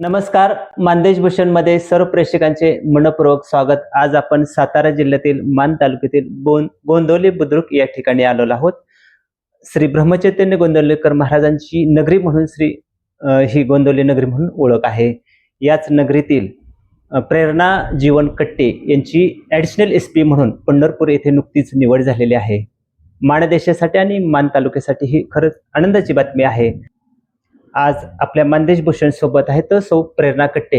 नमस्कार. मानदेश भूषण मध्ये सर्व प्रेक्षकांचे मनपूर्वक स्वागत. आज आपण सातारा जिल्ह्यातील मान तालुक्यातील गोंदवली बुद्रुक या ठिकाणी आलेलो आहोत. श्री ब्रह्मचैतन्य गोंदवलेकर महाराजांची नगरी म्हणून ही गोंदवली नगरी म्हणून ओळख आहे. याच नगरीतील प्रेरणा जीवन कट्टे यांची ॲडिशनल SP म्हणून पंढरपूर येथे नुकतीच निवड झालेली आहे. माणदेशासाठी आणि मान तालुक्यासाठी ही खरंच आनंदाची बातमी आहे. आज आपल्या मानदेश भूषण सोबत आहेत सौ प्रेरणा कट्टे.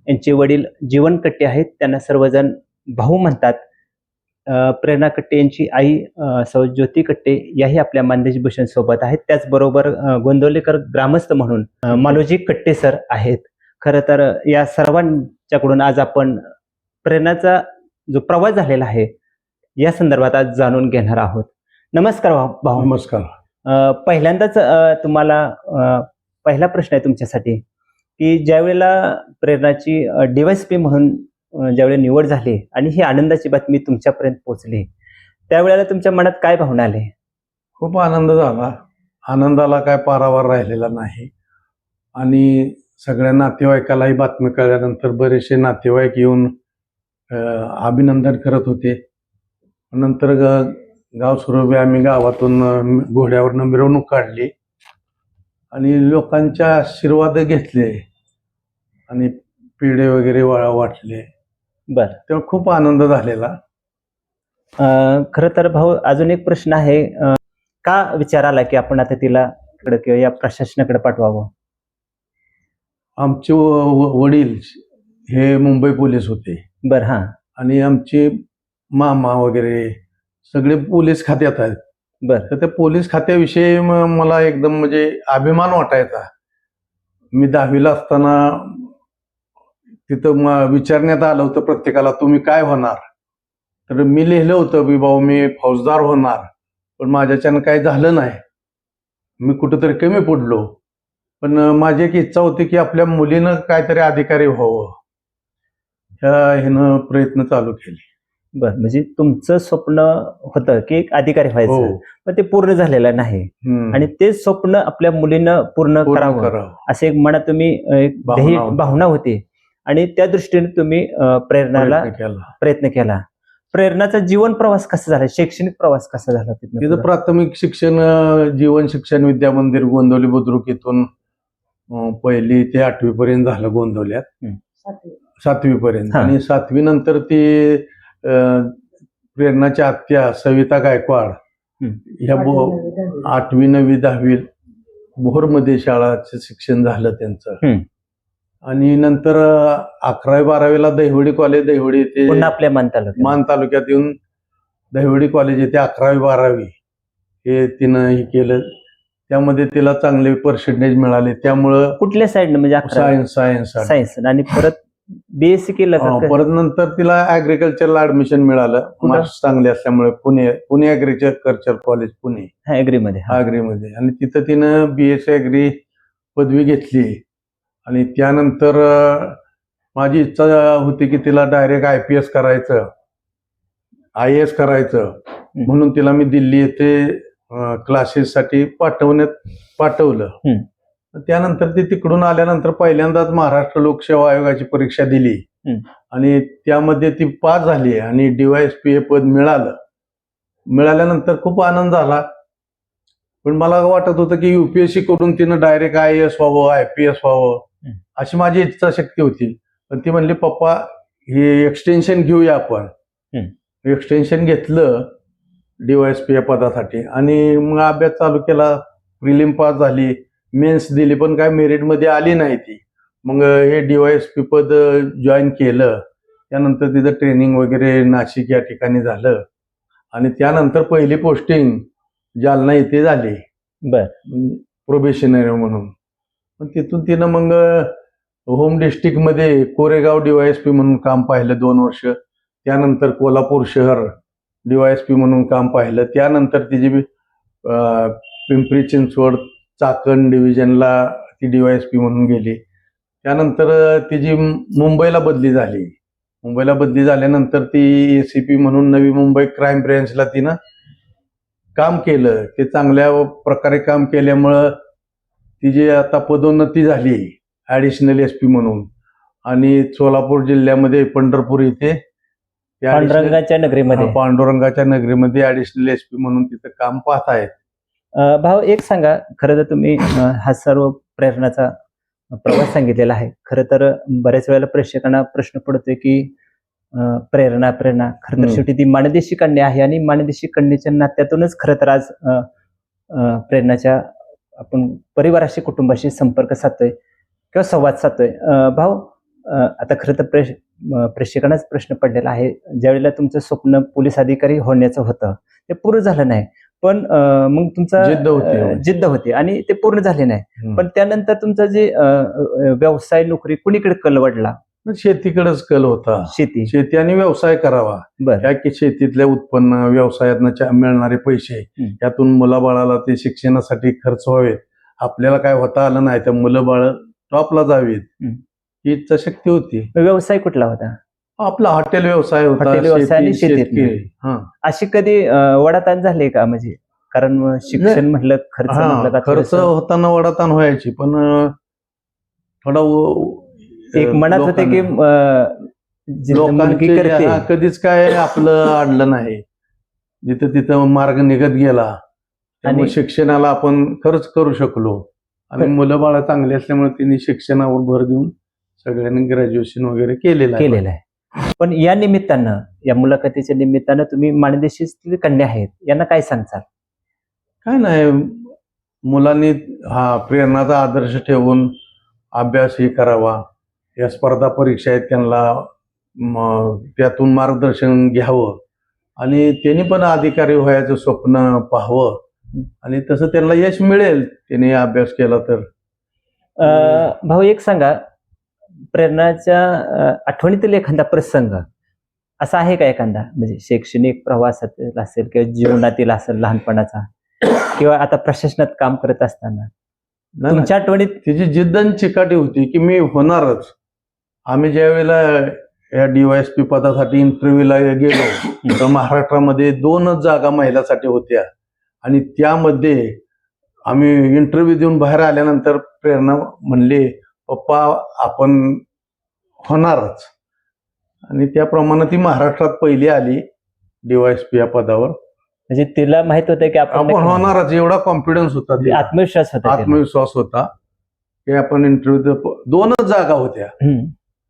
यांचे वडील जीवन कट्टे आहेत, त्यांना सर्वजण भाऊ म्हणतात. प्रेरणा कट्टे यांची आई सौ ज्योती कट्टे याही आपल्या मानदेश भूषण सोबत आहेत. त्याचबरोबर गोंदवलेकर ग्रामस्थ म्हणून मालोजी कट्टे सर आहेत. खरं तर या सर्वांच्याकडून आज आपण प्रेरणाचा जो प्रवास झालेला आहे या संदर्भात आज जाणून घेणार आहोत. नमस्कार भाऊ. नमस्कार. पहिल्यांदाच तुम्हाला पहिला प्रश्न आहे तुमच्यासाठी की ज्यावेळेला प्रेरणाची DYSP म्हणून ज्यावेळेला निवड झाली आणि ही आनंदाची बातमी तुमच्यापर्यंत पोहोचली, त्यावेळेला तुमच्या मनात काय भावना आले? खूप आनंद झाला. आनंदाला काय पारावार राहिलेला नाही. आणि सगळ्या नातेवाईकालाही बातमी कळल्यानंतर बरेचसे नातेवाईक येऊन अभिनंदन करत होते. नंतर गाव सुरभे आम्ही गावातून घोड्यावरनं मिरवणूक काढली आणि लोकांचे आशीर्वाद घेतले आणि पेढे वगैरे वाटले. बर, तेव्हा खूप आनंद झालेला. खरं तर भाऊ अजून एक प्रश्न आहे. का विचार आला की आपण आता तिला इकडे किंवा या प्रशासनाकडे पाठवावं? आमचे वडील हे मुंबई पोलीस होते. बर. हा. आणि आमचे मामा वगैरे सगळे पोलीस खात्यात आहेत. बर. तर त्या पोलीस खात्याविषयी मला एकदम म्हणजे अभिमान वाटायचा. मी 10वीला असताना तिथं विचारण्यात आलं होतं प्रत्येकाला, तुम्ही काय होणार? तर मी लिहिलं होतं की भाऊ मी फौजदार होणार, पण माझ्याच्यानं काही झालं नाही. मी कुठंतरी कमी पडलो. पण माझी एक इच्छा होती की आपल्या मुलीनं काहीतरी अधिकारी व्हावं. ह्यानं प्रयत्न चालू केले. बर, म्हणजे तुमचं स्वप्न होतं की एक अधिकारी व्हायचं, पण ते पूर्ण झालेलं नाही आणि ते स्वप्न आपल्या मुलीनं पूर्ण करावं असे एक मनात तुम्ही एक भावना होती आणि त्या दृष्टीने तुम्ही प्रेरणाला प्रयत्न केला. प्रेरणाचा जीवन प्रवास कसा झाला, शैक्षणिक प्रवास कसा झाला? तिथं प्राथमिक शिक्षण जीवन शिक्षण विद्या मंदिर गोंदवली बुद्रुक इथून 1ली ते 8वी पर्यंत झालं गोंदवल्यात. 7वी पर्यंत. आणि 7वी नंतर ती प्रेरणाच्या आत्या सविता गायकवाड ह्या 8वी 9वी 10वी भोरमध्ये शाळाचं शिक्षण झालं त्यांचं. आणि नंतर 11वी 12वीला दहिवडी कॉलेज, दहिवडी ते आपल्या मान तालुक्यात येऊन दहिवडी कॉलेज येते 11वी 12वी हे तिनं हे केलं. त्यामध्ये तिला चांगले पर्सेंटेज मिळाले. त्यामुळं कुठल्या साईडनं म्हणजे सायन्स आणि परत BSc केलं का? परत नंतर तिला ऍग्रिकल्चरला ऍडमिशन मिळालं. मार्क्स चांगले असल्यामुळे पुणे ऍग्रिकल्चर कॉलेज पुणे ऍग्रीमध्ये. आणि तिथं तिनं BSc ऍग्री पदवी घेतली. आणि त्यानंतर माझी इच्छा होती की तिला डायरेक्ट IPS करायचं, IAS करायचं, म्हणून तिला मी दिल्ली येथे क्लासेससाठी पाठवलं. त्यानंतर ती तिकडून आल्यानंतर पहिल्यांदाच महाराष्ट्र लोकसेवा आयोगाची परीक्षा दिली आणि त्यामध्ये ती पास झाली आणि DYSP हे पद मिळाल्यानंतर खूप आनंद झाला. पण मला वाटत होतं की UPSC करून तिनं डायरेक्ट IAS व्हावं, IPS व्हावं अशी माझी इच्छाशक्ती होती. पण ती म्हणली पप्पा हे एक्सटेन्शन घेऊया आपण. एक्सटेन्शन घेतलं DYSP या पदासाठी आणि मग अभ्यास चालू केला. प्रिलिम पास झाली, मेन्स दिली, पण काय मेरिटमध्ये आली नाही ती. मग हे DYSP पद जॉईन केलं. त्यानंतर तिचं ट्रेनिंग वगैरे नाशिक या ठिकाणी झालं आणि त्यानंतर पहिली पोस्टिंग जालना इथे झाली. बर. प्रोबेशनरी म्हणून. पण तिथून तिनं मग होम डिस्ट्रिक्टमध्ये कोरेगाव DYSP म्हणून काम पाहिलं 2 वर्ष. त्यानंतर कोल्हापूर शहर DYSP म्हणून काम पाहिलं. त्यानंतर तिची पिंपरी चिंचवड चाकण डिव्हिजनला ती DYSP म्हणून गेली. त्यानंतर तिची मुंबईला बदली झाली. मुंबईला बदली झाल्यानंतर ती ACP म्हणून नवी मुंबई क्राईम ब्रँचला तिनं काम केलं. ते चांगल्या प्रकारे काम केल्यामुळं तिची आता पदोन्नती झाली ऍडिशनल एसपी म्हणून. आणि सोलापूर जिल्ह्यामध्ये पंढरपूर इथे ते additional- पांडुरंगाच्या नगरीमध्ये. पांडुरंगाच्या नगरीमध्ये ऍडिशनल एसपी म्हणून तिथं काम पाहत आहेत. भाऊ एक सांगा, खरं तर तुम्ही हा सर्व प्रेरणाचा प्रवास सांगितलेला आहे. खरं तर बऱ्याच वेळेला प्रेक्षकांना प्रश्न पडतोय की प्रेरणा खरं तर शेवटी ती माणदेशी कन्या आहे आणि माणदेशी कन्येच्या नात्यातूनच खरं तर आज प्रेरणाच्या आपण परिवाराशी कुटुंबाशी संपर्क साधतोय किंवा संवाद साधतोय. भाऊ आता खरं तर प्रेक्षकांनाच प्रश्न पडलेला आहे, ज्यावेळेला तुमचं स्वप्न पोलीस अधिकारी होण्याचं होतं ते पूर्ण झालं नाही, पण मग तुमचा जिद्द होती आणि ते पूर्ण झाले नाही. पण त्यानंतर तुमचा जे व्यवसाय नोकरी कुणीकडे कल वाढला? शेतीकडेच कल होता. शेती आणि व्यवसाय करावा. बरं. की शेतीतल्या उत्पन्न, व्यवसायातनं मिळणारे पैसे त्यातून मुलाबाळाला ते शिक्षणासाठी खर्च व्हावेत. आपल्याला काय होता आलं नाही तर मुलं बाळ टॉपला जावीत ही इच्छा शक्ती होती. व्यवसाय कुठला होता? आपला हॉटेल व्यवसाय होता. हॉटेल व्यवसाय आणि शेतीत. अशी कधी वडाताण झाली का? म्हणजे कारण शिक्षण म्हटलं खर्च होताना वडाताण व्हायची, पण थोडा एक मनात होते की लोकांची कधीच काय आपलं अडलं नाही. जिथं तिथं मार्ग निघत गेला आणि शिक्षणाला आपण खर्च करू शकलो. आणि मुलं बाळ चांगली असल्यामुळे त्यांनी शिक्षणावर भर देऊन सगळ्यांनी ग्रॅज्युएशन वगैरे केलेलं आहे. पण या निमित्तानं, या मुलाखतीच्या निमित्तानं तुम्ही माणदेशी कन्या आहेत, यांना काय सांगताल? काय नाही, मुलांनी प्रेरणाचा आदर्श ठेवून अभ्यासही करावा. या स्पर्धा परीक्षा आहेत त्यांना त्यातून मार्गदर्शन घ्यावं आणि त्यांनी पण अधिकारी व्हायचं स्वप्न पाहावं आणि तसं त्यांना यश मिळेल त्यांनी अभ्यास केला तर. भाऊ एक सांगा, प्रेरणाच्या आठवणीतील एखादा प्रसंग असा आहे का एखादा, म्हणजे शैक्षणिक प्रवासातील असेल किंवा जीवनातील असेल लहानपणाचा किंवा आता प्रशासनात काम करत असताना तुमच्या आठवणीत? तिची जिद्द आणि चिकाटी होती की मी होणारच. आम्ही ज्या वेळेला या DYSP पदासाठी इंटरव्ह्यूला गेलो तर महाराष्ट्रामध्ये 2च जागा महिलांसाठी होत्या आणि त्यामध्ये आम्ही इंटरव्ह्यू देऊन बाहेर आल्यानंतर प्रेरणा म्हणले, पप्पा आपण होणारच. आणि त्याप्रमाणे ती महाराष्ट्रात पहिली आली DYSP या पदावर. म्हणजे तिला माहित होतं की आपण होणारच, एवढा कॉन्फिडन्स होता, आत्मविश्वास होता की आपण इंटरव्ह्यू 2च जागा होत्या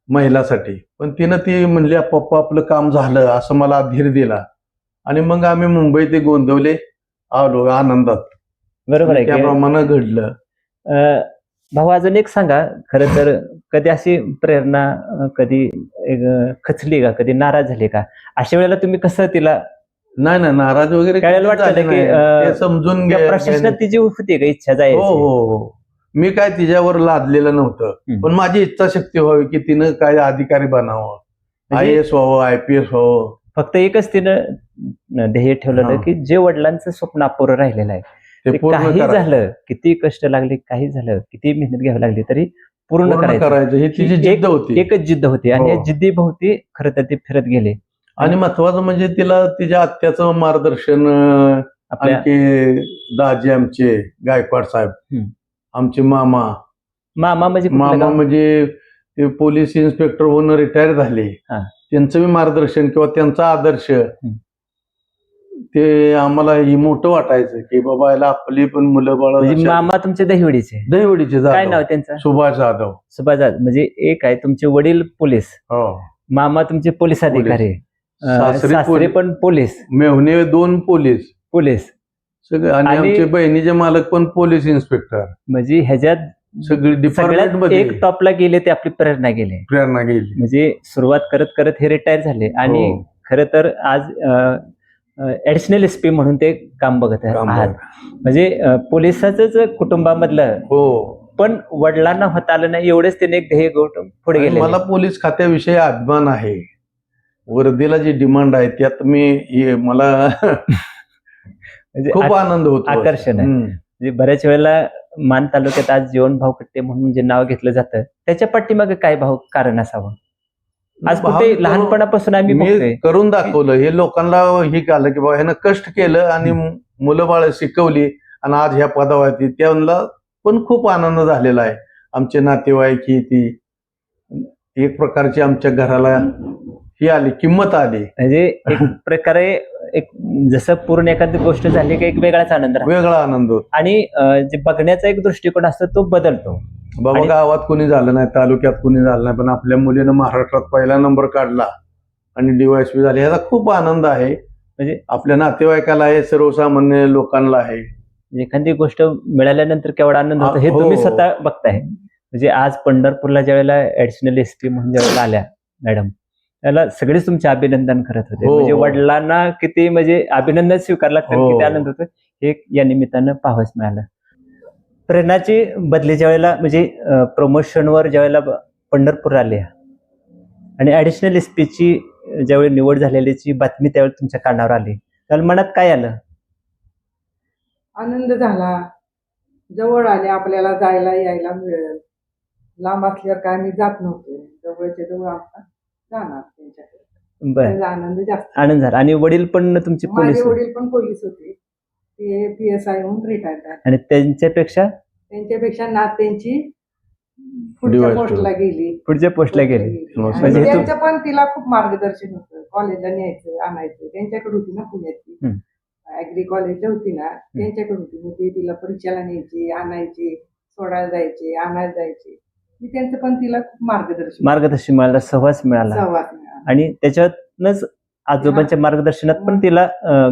महिलासाठी, पण तिनं ती म्हणली पप्पा आपलं काम झालं असं मला धीर दिला. आणि मग आम्ही मुंबई ते गोंदवले आलो आनंदात. बरोबर आहे, त्याप्रमाणे घडलं. भाऊ अजून एक सांगा, खरं तर कधी अशी प्रेरणा कधी खचली का, कधी नाराज झाली का? अशा वेळेला तुम्ही कसं तिला? नाही नाराज वगैरे कळायला वाटतं की समजून प्रशासनात तिची होती का इच्छा जायची? हो, मी काय तिच्यावर लादलेलं नव्हतं, पण माझी इच्छा शक्ती व्हावी की तिनं काय अधिकारी बनावं, IAS व्हावं, IPS व्हावं. फक्त एकच तिनं ध्येय ठेवलं की जे वडिलांचं स्वप्न अपुरं राहिलेलं आहे ते काही झालं, किती कष्ट लागले, काही झालं, किती मेहनत घ्यावी लागली तरी पूर्ण करायचं ही तिची जिद्द होती. एकच जिद्द होती आणि या जिद्दीभोवती खरं तर ते फिरत गेले. आणि महत्वाचं म्हणजे तिला तिच्या आत्याचं मार्गदर्शन, आपले दाजी आमचे गायकवाड साहेब, आमचे मामा म्हणजे ते पोलीस इन्स्पेक्टर होऊन रिटायर झाले, त्यांचं मी मार्गदर्शन किंवा त्यांचा आदर्श ते आम्हाला ही मोठं वाटायचं की बाबा याला आपली पण मुलं बाळ. मामा तुमचे दहिवडीचे काय नाव त्यांचं? सुभाष जाधव. म्हणजे एक आहे तुमचे वडील पोलीस, मामा तुमचे पोलीस अधिकारी, सासरे पण पोलीस, मेहुणे 2 पोलीस सगळे, आणि आमचे बहिणीचे मालक पण पोलीस इन्स्पेक्टर. म्हणजे ह्याच्यात सगळी डिपार्टमेंट मध्ये एक टॉपला गेले ते आपली प्रेरणा गेली. म्हणजे सुरुवात करत करत हे रिटायर झाले आणि खरं तर आज ऍडिशनल SP म्हणून ते काम बघत आहात. म्हणजे पोलिसाच कुटुंबामधलं, पण वडिलांना होता आलं नाही एवढंच त्याने एक ध्येय गोठून पुढे गेले. मला पोलीस खात्याविषयी अभिमान आहे. वर्दीला जी डिमांड आहे त्यात मला खूप आनंद होतो, आकर्षण आहे. म्हणजे बऱ्याच वेळेला मान तालुक्यात आज जीवन भाऊ कट्टे म्हणून जे नाव घेतलं जातं त्याच्या पाठीमागे काय भाऊ कारण असावं? आज कुठे लहानपणापासून आम्ही करून दाखवलं, हे लोकांना हे कळलं की बाबा ह्यानं कष्ट केलं आणि मुलं बाळ शिकवली आणि आज ह्या पदावरती, त्यांना पण खूप आनंद झालेला आहे. आमचे नातेवाईक ही ती एक प्रकारची आमच्या घराला ही आली, किंमत आली, म्हणजे एक प्रकारे एक जसं पूर्ण एखादी गोष्ट झाली की एक वेगळाच आनंद राहतो. वेगळा आनंद होतो. आणि जे बघण्याचा एक दृष्टिकोन असतो तो बदलतो. बाबा आणि- गावात कोणी झालं नाही, तालुक्यात कोणी झालं नाही, पण आपल्या मुलीनं महाराष्ट्रात पहिला नंबर काढला आणि DYSP झाली, ह्याचा खूप आनंद आहे. म्हणजे आपल्या नातेवाईकाला आहे, सर्वसामान्य लोकांना आहे. एखादी गोष्ट मिळाल्यानंतर केवढा आनंद होतो हे हो. तुम्ही स्वतः बघताय. म्हणजे आज पंढरपूरला ज्यावेळेला ऍडिशनल SP म्हणून ज्यावेळेला आल्या मॅडम, त्याला सगळेच तुमचे अभिनंदन करत होते. हो, म्हणजे हो. वडिलांना किती म्हणजे अभिनंदन स्वीकारला लागतं, हो. किती आनंद होतो हे या निमित्तानं पाहावंच मिळालं. प्रेरणाची बदली ज्यावेळेला म्हणजे प्रमोशनवर ज्यावेळेला पंढरपूर आले आणि ऍडिशनल SP ची ज्यावेळी निवड झालेलीची बातमी त्यावेळी तुमच्या कानावर आली, त्यावेळेला मनात काय आलं? आनंद झाला. जवळ आले, आपल्याला जायला यायला मिळेल. लांब असल्यावर काय मी जात नव्हते, जवळच्या जवळ आता जाणार त्यांच्याकडे. बर, त्याचा आनंद जास्त. आनंद झाला. आणि वडील पण तुमचे माझे पोलीस वडील पण पोलीस होते, ते PSI होऊन रिटायर झाले. आणि त्यांच्यापेक्षा त्यांच्यापेक्षा नात त्यांची पुढच्या DYSP. पूर्वजला गेली. पुढच्या पोस्टला गेले. म्हणजे आणि हे तू- त्यांचं पण तिला खूप मार्गदर्शन होतं. कॉलेजला न्यायचं आणायचं त्यांच्याकडे होती ना पुण्यातली. हम्म. ऍग्री कॉलेजला होती ना, त्यांच्याकडे होती. मग ते तिला परीक्षेला न्यायची, आणायची, सोडायला जायचे, आणायला जायचे. मी त्यांचं पण तिला खूप मार्गदर्शन मिळालं, सहवास मिळाला. सहवास मिळाला. आणि त्याच्यातनंच आजोबांच्या मार्गदर्शनात पण तिला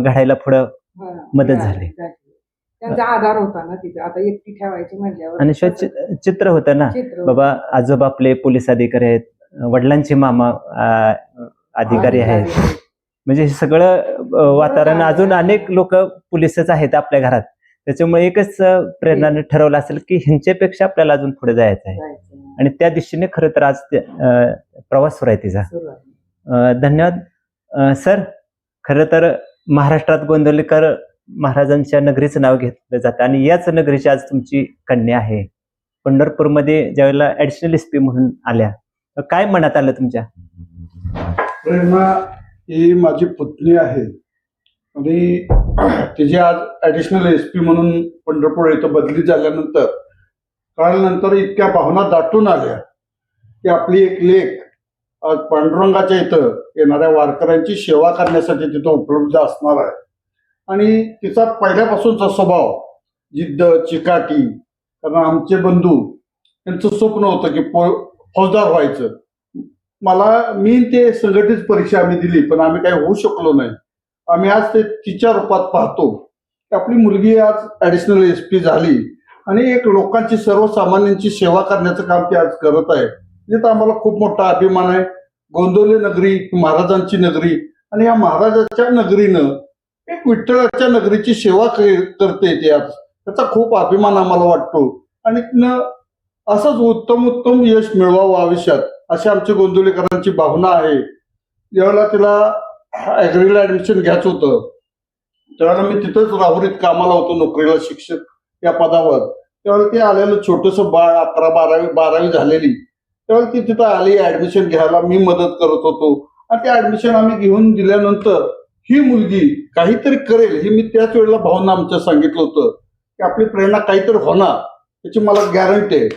घडायला पुढं हा, मदत मिळाली, झाली. त्यांचा आधार होता ना तिथे. आता एकटी ठेवायची म्हणल्यावर आणि चित्र होतं ना, चित्र बाबा आजोबा आपले पोलीस अधिकारी आहेत, वडिलांचे मामा अधिकारी आहेत. म्हणजे हे सगळं वातावरण, अजून अनेक लोक पोलीसच आहेत आपल्या घरात. त्याच्यामुळे एकच प्रेरणाने ठरवलं असेल की ह्यांच्यापेक्षा आपल्याला अजून पुढे जायचं आहे. जायचं. आणि त्या दिशेने खरं तर आज प्रवास सुरू आहे तिचा. सुरुवात. धन्यवाद सर. खरं तर महाराष्ट्रात गोंदवलेकर महाराजांच्या नगरीचं नाव घेतलं जातं आणि याच नगरीची आज तुमची कन्या आहे. पंढरपूरमध्ये ज्यावेळेला ऍडिशनल SP म्हणून आल्या, काय मनात आलं तुमच्या? प्रेरणा ही माझी पुतणी आहे आणि तिची आज ऍडिशनल SP म्हणून पंढरपूर इथं बदली झाल्यानंतर कळल्यानंतर इतक्या भावना दाटून आल्या की आपली एक लेक आज पांडुरंगाच्या इथं येणाऱ्या वारकऱ्यांची सेवा करण्यासाठी तिथं उपलब्ध असणार आहे. आणि तिचा पहिल्यापासूनचा स्वभाव, जिद्द, चिकाटी, कारण आमचे बंधू यांचं स्वप्न होतं की फौजदार व्हायचं. मी ते संघटित परीक्षा आम्ही दिली, पण आम्ही काही होऊ शकलो नाही. आम्ही आज ते तिच्या रूपात पाहतो की आपली मुलगी आज ऍडिशनल SP झाली आणि एक लोकांची, सर्वसामान्यांची सेवा करण्याचं काम ती आज करत आहे. म्हणजे आम्हाला खूप मोठा अभिमान आहे. गोंदवले नगरी महाराजांची नगरी, आणि या महाराजांच्या नगरीनं एक विठ्ठलाच्या नगरीची सेवा करते ती आज. त्याचा खूप अभिमान आम्हाला वाटतो आणि तिनं असंच उत्तम यश मिळवावं आयुष्यात, अशी आमच्या गोंदवलेकरांची भावना आहे. ज्यावेळेला तिला ऍग्रीला ऍडमिशन घ्यायचं होतं त्यावेळेला मी तिथंच राहुरीत कामाला होतो, नोकरीला, शिक्षक या पदावर. त्यावेळेला ते आलेलं छोटंसं बाळ, 11-12वी झालेली, त्यावेळेला ती तिथं आली ऍडमिशन घ्यायला. मी मदत करत होतो आणि ते ऍडमिशन आम्ही घेऊन दिल्यानंतर ही मुलगी काहीतरी करेल ही मी त्याच वेळेला भावना आमच्या सांगितलं होतं की आपली प्रेरणा काहीतरी होणार याची मला गॅरंटी आहे.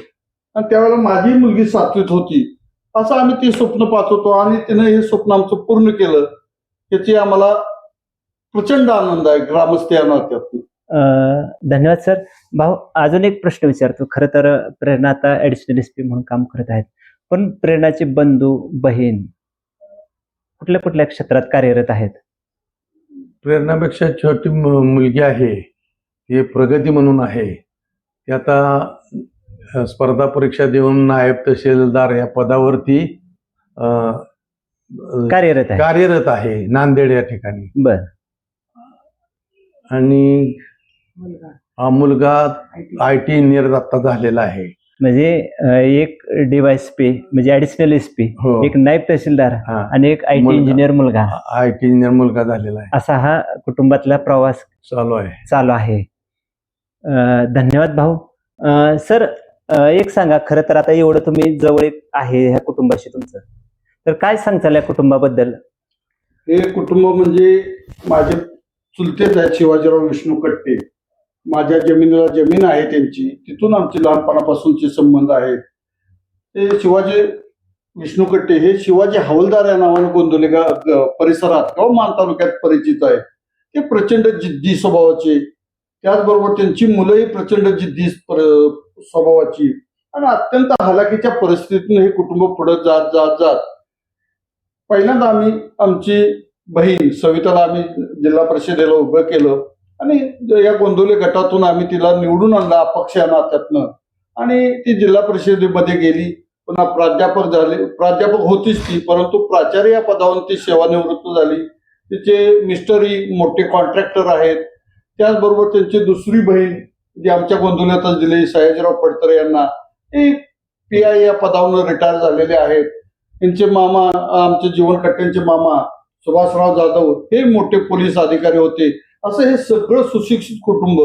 आणि त्यावेळेला माझी मुलगी 7वीत होती. असं आम्ही ते स्वप्न पाहत होतो आणि तिनं हे स्वप्न आमचं पूर्ण केलं. याची आम्हाला प्रचंड आनंद आहे ग्रामस्थ या नात्यातून. धन्यवाद सर. भाऊ, अजून एक प्रश्न विचारतो. खरं तर प्रेरणा आता ऍडिशनल SP म्हणून काम करत आहेत, पण प्रेरणाचे बंधू, बहीण कुठल्या कुठल्या क्षेत्रात कार्यरत आहेत? प्रेरणापेक्षा छोटी मुलगी आहे, ती प्रगती म्हणून आहे. ती आता स्पर्धा परीक्षा देऊन नायब तहसीलदार या पदावरती कार्यरत आहे नांदेड या ठिकाणी. बर. आणि मुलगा हा मुलगा IT इंजिनियर आता झालेला आहे. म्हणजे एक DYSP म्हणजे ऍडिशनल SP, हो. एक नायब तहसीलदार हा. आणि एक IT मुलगा. इंजिनियर मुलगा, IT इंजिनियर मुलगा झालेला आहे. असा हा कुटुंबातला प्रवास चालू आहे. धन्यवाद भाऊ. सर, एक सांगा, खरं तर आता एवढं तुम्ही जवळ आहे ह्या कुटुंबाशी तुमचं, तर काय सांगताल या कुटुंबाबद्दल? हे कुटुंब म्हणजे माझे चुलतेच आहेत, शिवाजीराव विष्णू कट्टे. माझ्या जमिनीला जमीन आहे त्यांची, तिथून आमचे लहानपणापासूनचे संबंध आहेत. ते शिवाजी विष्णू कट्टे हे शिवाजी हवालदार या नावाने गोंदवले परिसरात किंवा मान तालुक्यात परिचित आहे. ते प्रचंड जिद्दी स्वभावाचे, त्याचबरोबर त्यांची मुलंही प्रचंड जिद्दी स्वभावाची आणि अत्यंत हलाखीच्या परिस्थितीतून हे कुटुंब पुढे जात जात जात पहिल्यांदा आम्ही आमची बहीण सविताला आम्ही जिल्हा परिषदेला उभं केलं आणि या गोंदवले गटातून आम्ही तिला निवडून आणला अपक्ष या नात्यातनं आणि ती जिल्हा परिषदेमध्ये गेली. पुन्हा प्राध्यापक झाले, प्राध्यापक होतीच ती, परंतु प्राचार्य या पदावरून ती सेवानिवृत्त झाली. तिचे मिस्टरही मोठे कॉन्ट्रॅक्टर आहेत. त्याचबरोबर त्यांची दुसरी बहीण जी आमच्या गोंदवल्यातच दिली, सयाजीराव पडतरे यांना, ते PI या पदावरून रिटायर झालेले आहेत. त्यांचे मामा, आमचे जीवन कट्ट्यांचे मामा सुभाषराव जाधव हे मोठे पोलीस अधिकारी होते. असं हे सगळं सुशिक्षित कुटुंब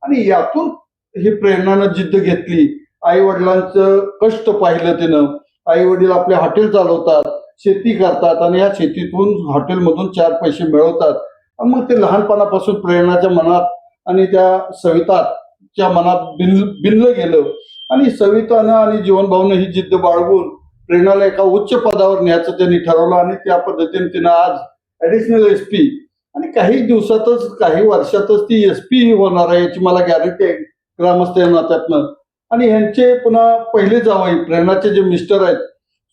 आणि यातून ही प्रेरणानं जिद्द घेतली. आई वडिलांचं कष्ट पाहिलं तिनं. आई वडील आपले हॉटेल चालवतात, शेती करतात आणि या शेतीतून हॉटेलमधून 4 पैसे मिळवतात. मग ते लहानपणापासून प्रेरणाच्या मनात आणि त्या सविताच्या मनात बिनलं गेलं आणि सवितानं आणि जीवनभाऊनं ही जिद्द बाळगून प्रेरणाला एका उच्च पदावर न्यायचं त्यांनी ठरवलं आणि त्या पद्धतीने तिनं आज ऍडिशनल SP आणि काही दिवसातच, काही वर्षातच ती SP होणार आहे याची मला गॅरंटी आहे ग्रामस्थ या नात्यातनं. आणि ह्यांचे पुन्हा पहिले जावई प्रेरणाचे जे मिस्टर आहेत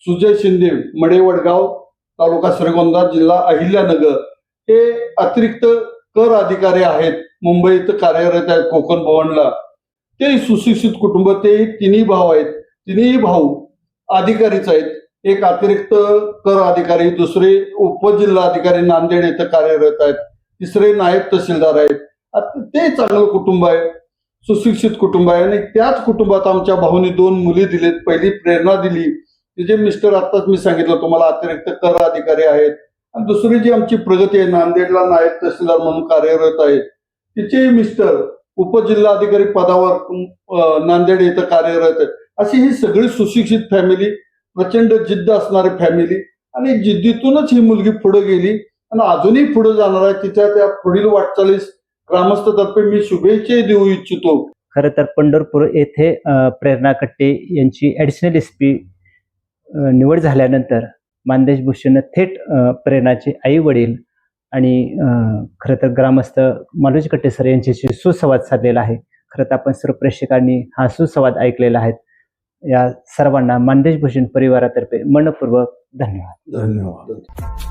सुजय शिंदे, मडे वडगाव, तालुका श्रीगोंदा, जिल्हा अहिल्यानगर, हे अतिरिक्त कर अधिकारी आहेत, मुंबईत कार्यरत आहेत कोकण भवनला. ते सुशिक्षित कुटुंब, ते तिन्ही भाऊ आहेत. तिन्ही भाऊ अधिकारीच आहेत. एक अतिरिक्त कर अधिकारी, दुसरे उपजिल्हा अधिकारी नांदेड येथे कार्यरत आहेत, तिसरे नायब तहसीलदार आहेत. ते चांगलं कुटुंब आहे, सुशिक्षित कुटुंब आहे. आणि त्याच कुटुंबात आमच्या भाऊनी 2 मुली दिलेत. पहिली प्रेरणा दिली, तिचे मिस्टर आत्ताच मी सांगितलं तुम्हाला अतिरिक्त कर अधिकारी आहेत. आणि दुसरी जी आमची प्रगती आहे, नांदेडला नायब तहसीलदार म्हणून कार्यरत आहे, तिचे मिस्टर उपजिल्हा अधिकारी पदावर नांदेड येथे कार्यरत आहेत. अशी ही सगळी सुशिक्षित फॅमिली, प्रचंड जिद्द असणारी फॅमिली आणि जिद्दीतूनच ही मुलगी पुढे गेली आणि अजूनही पुढे जाणार आहे. तिच्या त्या पुढील वाटचालीस ग्रामस्थतर्फे मी शुभेच्छा देऊ इच्छितो. खरं तर पंढरपूर येथे प्रेरणा कट्टे यांची ऍडिशनल SP निवड झाल्यानंतर मानदेश भूषण थेट प्रेरणाचे आई वडील आणि खरं तर ग्रामस्थ मालोजी कट्टे सर यांच्याशी सुसंवाद साधलेला आहे. खरं तर आपण सर्व प्रेक्षकांनी हा सुसंवाद ऐकलेला आहे. या सर्वांना मानदेश भूषण परिवारातर्फे मनपूर्वक धन्यवाद. धन्यवाद.